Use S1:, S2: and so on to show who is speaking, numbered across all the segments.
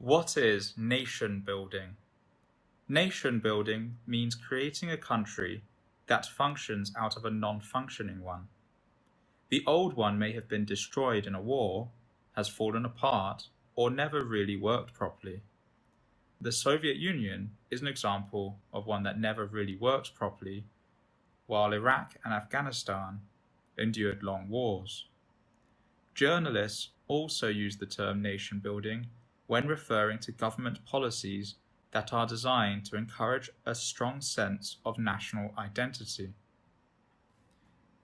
S1: What is nation building? Nation building means creating a country that functions out of a non-functioning one. The old one may have been destroyed in a war, has fallen apart, or never really worked properly. The Soviet Union is an example of one that never really worked properly, while Iraq and Afghanistan endured long wars. Journalists also use the term nation building when referring to government policies that are designed to encourage a strong sense of national identity.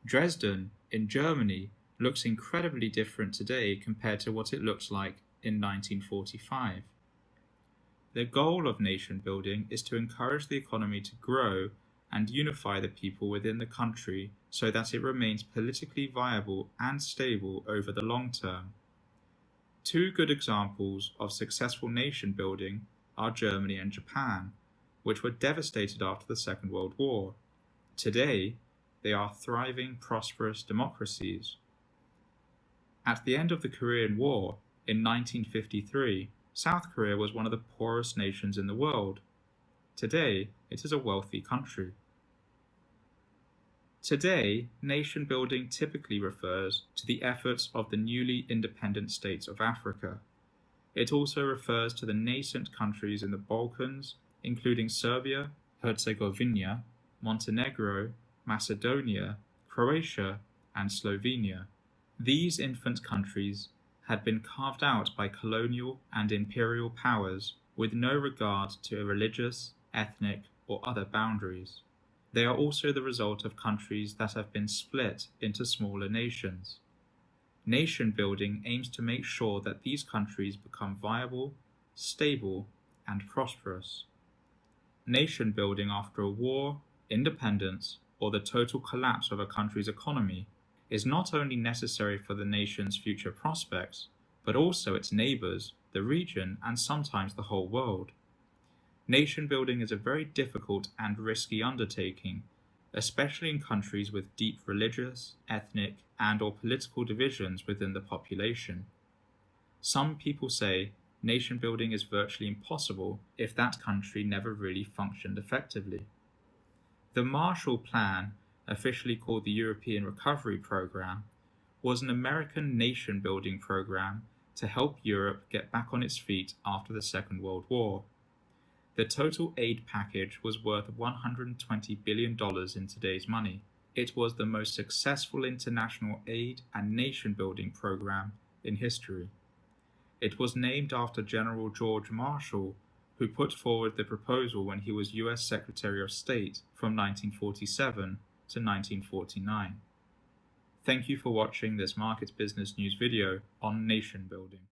S1: Dresden, in Germany, looks incredibly different today compared to what it looked like in 1945. The goal of nation building is to encourage the economy to grow and unify the people within the country so that it remains politically viable and stable over the long term. Two good examples of successful nation building are Germany and Japan, which were devastated after the Second World War. Today, they are thriving, prosperous democracies. At the end of the Korean War, in 1953, South Korea was one of the poorest nations in the world. Today, it is a wealthy country. Today, nation building typically refers to the efforts of the newly independent states of Africa. It also refers to the nascent countries in the Balkans, including Serbia, Herzegovina, Montenegro, Macedonia, Croatia, and Slovenia. These infant countries had been carved out by colonial and imperial powers with no regard to religious, ethnic, or other boundaries. They are also the result of countries that have been split into smaller nations. Nation building aims to make sure that these countries become viable, stable, and prosperous. Nation building after a war, independence, or the total collapse of a country's economy is not only necessary for the nation's future prospects, but also its neighbors, the region, and sometimes the whole world. Nation building is a very difficult and risky undertaking, especially in countries with deep religious, ethnic, and/or political divisions within the population. Some people say nation building is virtually impossible if that country never really functioned effectively. The Marshall Plan, officially called the European Recovery Program, was an American nation-building program to help Europe get back on its feet after the Second World War. The total aid package was worth $120 billion in today's money. It was the most successful international aid and nation-building program in history. It was named after General George Marshall, who put forward the proposal when he was U.S. Secretary of State from 1947 to 1949. Thank you for watching this Markets Business News video on nation building.